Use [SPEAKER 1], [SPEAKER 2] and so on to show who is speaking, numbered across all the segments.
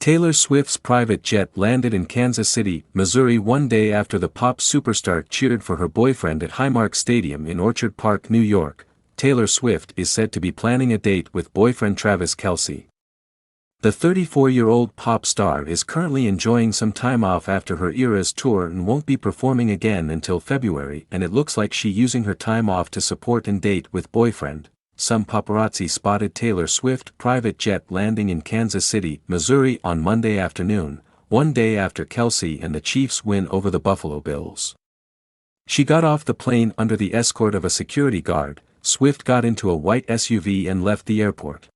[SPEAKER 1] Taylor Swift's private jet landed in Kansas City, Missouri one day after the pop superstar cheered for her boyfriend at Highmark Stadium in Orchard Park, New York. Taylor Swift is said to be planning a date with boyfriend Travis Kelce. The 34-year-old pop star is currently enjoying some time off after her Eras tour and won't be performing again until February, and it looks like she's using her time off to support and date with boyfriend. Some paparazzi spotted Taylor Swift's private jet landing in Kansas City, Missouri on Monday afternoon, one day after Kelce and the Chiefs' win over the Buffalo Bills. She got off the plane under the escort of a security guard. Swift got into a white SUV and left the airport.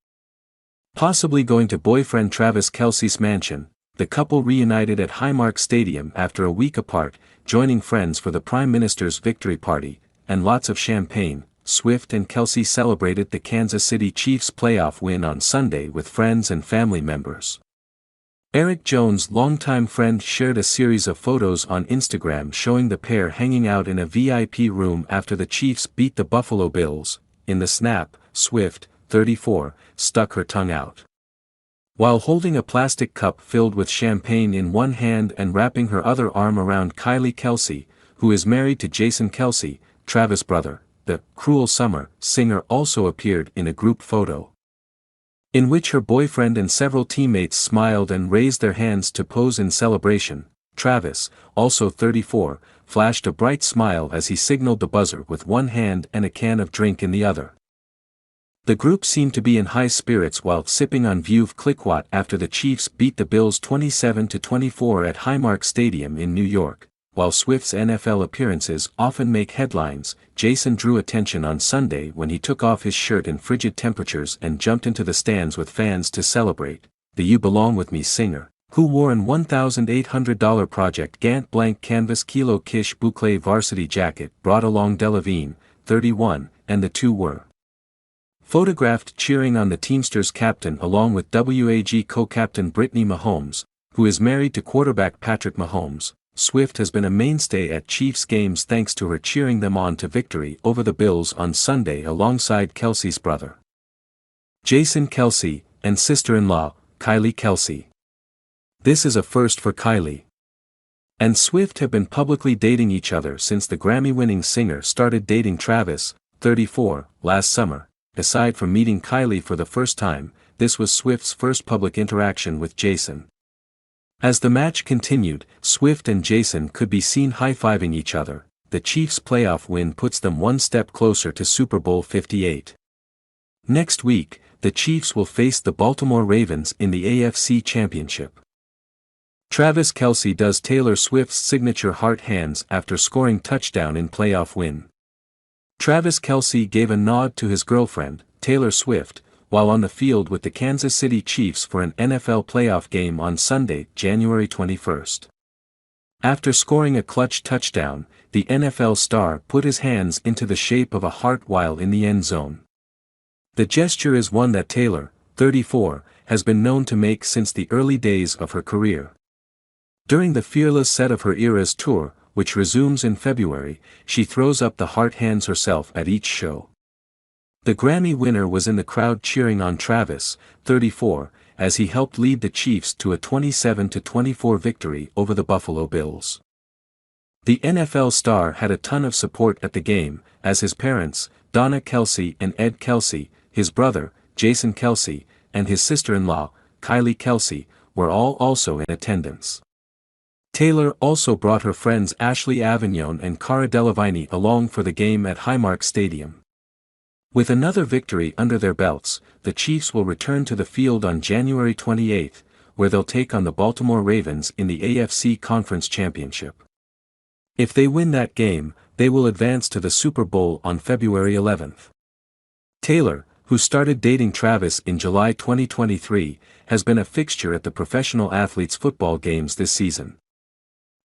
[SPEAKER 1] Possibly going to boyfriend Travis Kelce's mansion, the couple reunited at Highmark Stadium after a week apart, joining friends for the Prime Minister's victory party, and lots of champagne. Swift and Kelce celebrated the Kansas City Chiefs' playoff win on Sunday with friends and family members. Eric Jones' longtime friend shared a series of photos on Instagram showing the pair hanging out in a VIP room after the Chiefs beat the Buffalo Bills. In the snap, Swift, 34, stuck her tongue out while holding a plastic cup filled with champagne in one hand and wrapping her other arm around Kylie Kelce, who is married to Jason Kelce, Travis' brother. The "Cruel Summer" singer also appeared in a group photo, in which her boyfriend and several teammates smiled and raised their hands to pose in celebration. Travis, also 34, flashed a bright smile as he signaled the buzzer with one hand and a can of drink in the other. The group seemed to be in high spirits while sipping on Veuve Clicquot after the Chiefs beat the Bills 27-24 at Highmark Stadium in New York. While Swift's NFL appearances often make headlines, Jason drew attention on Sunday when he took off his shirt in frigid temperatures and jumped into the stands with fans to celebrate. The "You Belong With Me" singer, who wore an $1,800 Project Gant blank canvas Kilo Kish boucle varsity jacket, brought along Delavine, 31, and the two were photographed cheering on the Teamsters captain along with WAG co-captain Brittany Mahomes, who is married to quarterback Patrick Mahomes. Swift has been a mainstay at Chiefs games thanks to her cheering them on to victory over the Bills on Sunday alongside Kelce's brother, Jason Kelce, and sister-in-law, Kylie Kelce. This is a first for Kylie and Swift have been publicly dating each other since the Grammy-winning singer started dating Travis, 34, last summer. Aside from meeting Kylie for the first time, this was Swift's first public interaction with Jason. As the match continued, Swift and Jason could be seen high-fiving each other. The Chiefs' playoff win puts them one step closer to Super Bowl 58. Next week, the Chiefs will face the Baltimore Ravens in the AFC Championship. Travis Kelce does Taylor Swift's signature heart hands after scoring touchdown in playoff win. Travis Kelce gave a nod to his girlfriend, Taylor Swift, while on the field with the Kansas City Chiefs for an NFL playoff game on Sunday, January 21. After scoring a clutch touchdown, the NFL star put his hands into the shape of a heart while in the end zone. The gesture is one that Taylor, 34, has been known to make since the early days of her career. During the Fearless set of her Eras tour, which resumes in February, she throws up the heart hands herself at each show. The Grammy winner was in the crowd cheering on Travis, 34, as he helped lead the Chiefs to a 27-24 victory over the Buffalo Bills. The NFL star had a ton of support at the game, as his parents, Donna Kelce and Ed Kelce, his brother, Jason Kelce, and his sister-in-law, Kylie Kelce, were all also in attendance. Taylor also brought her friends Ashley Avignon and Cara Delevingne along for the game at Highmark Stadium. With another victory under their belts, the Chiefs will return to the field on January 28, where they'll take on the Baltimore Ravens in the AFC Conference Championship. If they win that game, they will advance to the Super Bowl on February 11. Taylor, who started dating Travis in July 2023, has been a fixture at the professional athletes' football games this season.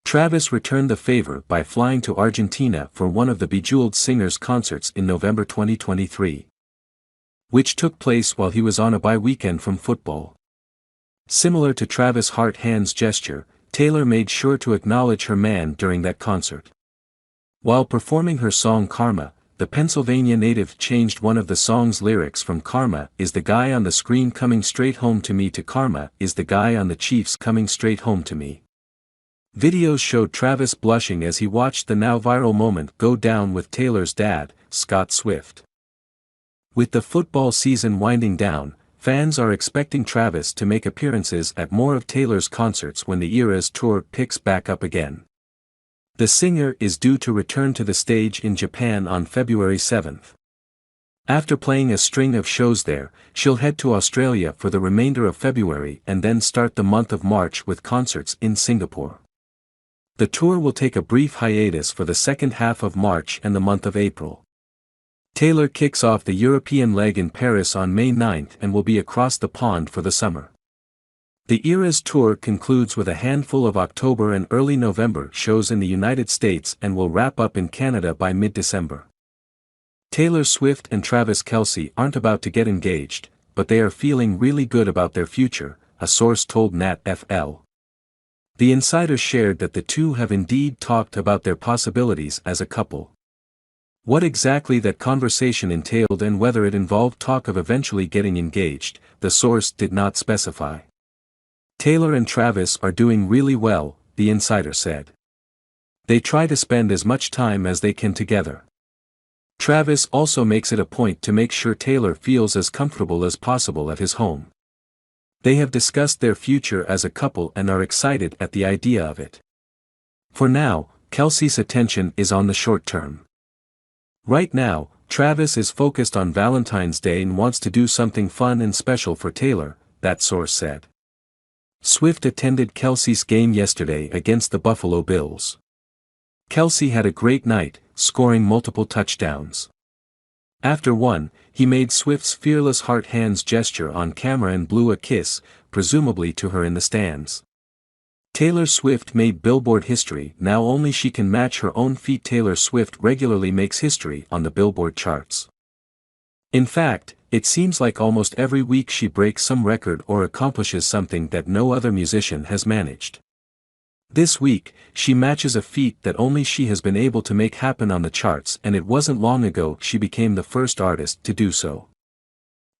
[SPEAKER 1] Travis returned the favor by flying to Argentina for one of the Bejeweled Singer's concerts in November 2023, which took place while he was on a bye weekend from football. Similar to Travis' heart hands gesture, Taylor made sure to acknowledge her man during that concert. While performing her song Karma, the Pennsylvania native changed one of the song's lyrics from "Karma is the guy on the screen coming straight home to me" to "Karma is the guy on the Chiefs coming straight home to me." Videos showed Travis blushing as he watched the now viral moment go down with Taylor's dad, Scott Swift. With the football season winding down, fans are expecting Travis to make appearances at more of Taylor's concerts when the Eras tour picks back up again. The singer is due to return to the stage in Japan on February 7th. After playing a string of shows there, she'll head to Australia for the remainder of February and then start the month of March with concerts in Singapore. The tour will take a brief hiatus for the second half of March and the month of April. Taylor kicks off the European leg in Paris on May 9th and will be across the pond for the summer. The Eras tour concludes with a handful of October and early November shows in the United States and will wrap up in Canada by mid-December. Taylor Swift and Travis Kelce aren't about to get engaged, but they are feeling really good about their future, a source told NatFL. The insider shared that the two have indeed talked about their possibilities as a couple. What exactly that conversation entailed and whether it involved talk of eventually getting engaged, the source did not specify. Taylor and Travis are doing really well, the insider said. They try to spend as much time as they can together. Travis also makes it a point to make sure Taylor feels as comfortable as possible at his home. They have discussed their future as a couple and are excited at the idea of it. For now, Kelce's attention is on the short term. Right now, Travis is focused on Valentine's Day and wants to do something fun and special for Taylor, that source said. Swift attended Kelce's game yesterday against the Buffalo Bills. Kelce had a great night, scoring multiple touchdowns. After one, he made Swift's fearless heart hands gesture on camera and blew a kiss, presumably to her in the stands. Taylor Swift made Billboard history. Now only she can match her own feat. Taylor Swift regularly makes history on the Billboard charts. In fact, it seems like almost every week she breaks some record or accomplishes something that no other musician has managed. This week, she matches a feat that only she has been able to make happen on the charts, and it wasn't long ago she became the first artist to do so.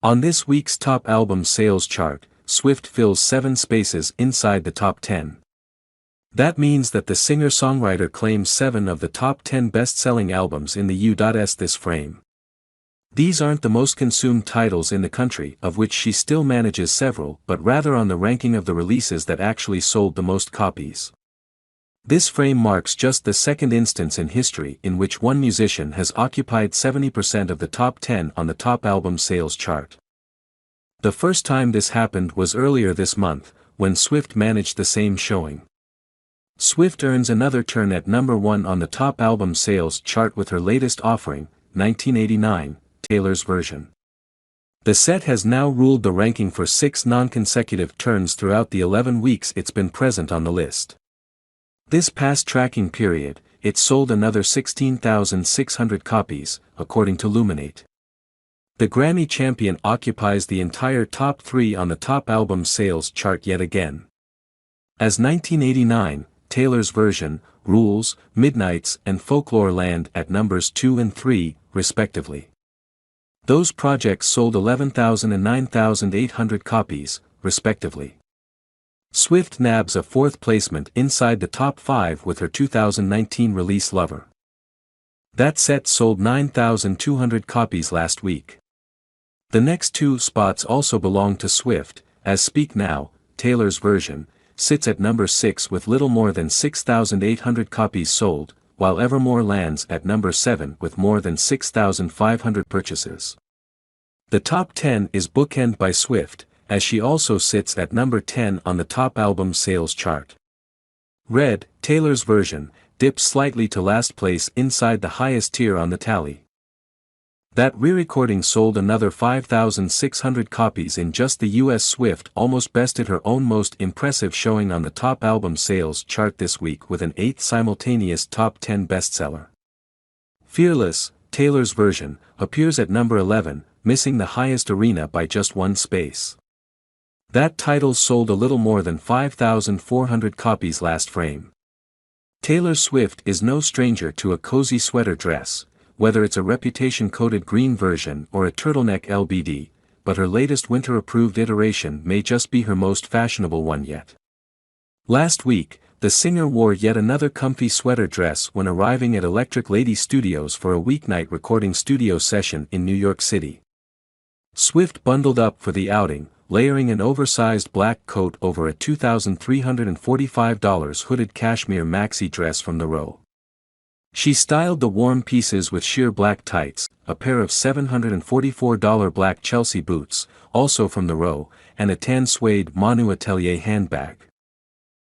[SPEAKER 1] On this week's top album sales chart, Swift fills 7 spaces inside the top 10. That means that the singer-songwriter claims 7 of the top 10 best-selling albums in the U.S. this frame. These aren't the most consumed titles in the country, of which she still manages several, but rather on the ranking of the releases that actually sold the most copies. This frame marks just the second instance in history in which one musician has occupied 70% of the top 10 on the top album sales chart. The first time this happened was earlier this month, when Swift managed the same showing. Swift earns another turn at number 1 on the top album sales chart with her latest offering, 1989, Taylor's version. The set has now ruled the ranking for 6 non-consecutive turns throughout the 11 weeks it's been present on the list. This past tracking period, it sold another 16,600 copies, according to Luminate. The Grammy champion occupies the entire top 3 on the top album sales chart yet again. As 1989, Taylor's version, rules, Midnights and Folklore land at numbers 2 and 3, respectively. Those projects sold 11,000 and 9,800 copies, respectively. Swift nabs a 4th placement inside the top 5 with her 2019 release Lover. That set sold 9,200 copies last week. The next 2 spots also belong to Swift, as Speak Now, Taylor's version, sits at number 6 with little more than 6,800 copies sold, while Evermore lands at number 7 with more than 6,500 purchases. The top 10 is bookended by Swift, as she also sits at number 10 on the top album sales chart. Red, Taylor's version, dips slightly to last place inside the highest tier on the tally. That re-recording sold another 5,600 copies in just the US. Swift almost bested her own most impressive showing on the top album sales chart this week with an 8th simultaneous top 10 bestseller. Fearless, Taylor's version, appears at number 11, missing the highest arena by just 1 space. That title sold a little more than 5,400 copies last frame. Taylor Swift is no stranger to a cozy sweater dress, whether it's a reputation-coated green version or a turtleneck LBD, but her latest winter-approved iteration may just be her most fashionable one yet. Last week, the singer wore yet another comfy sweater dress when arriving at Electric Lady Studios for a weeknight recording studio session in New York City. Swift bundled up for the outing, layering an oversized black coat over a $2,345 hooded cashmere maxi dress from the Row. She styled the warm pieces with sheer black tights, a pair of $744 black Chelsea boots, also from the Row, and a tan suede Manu Atelier handbag.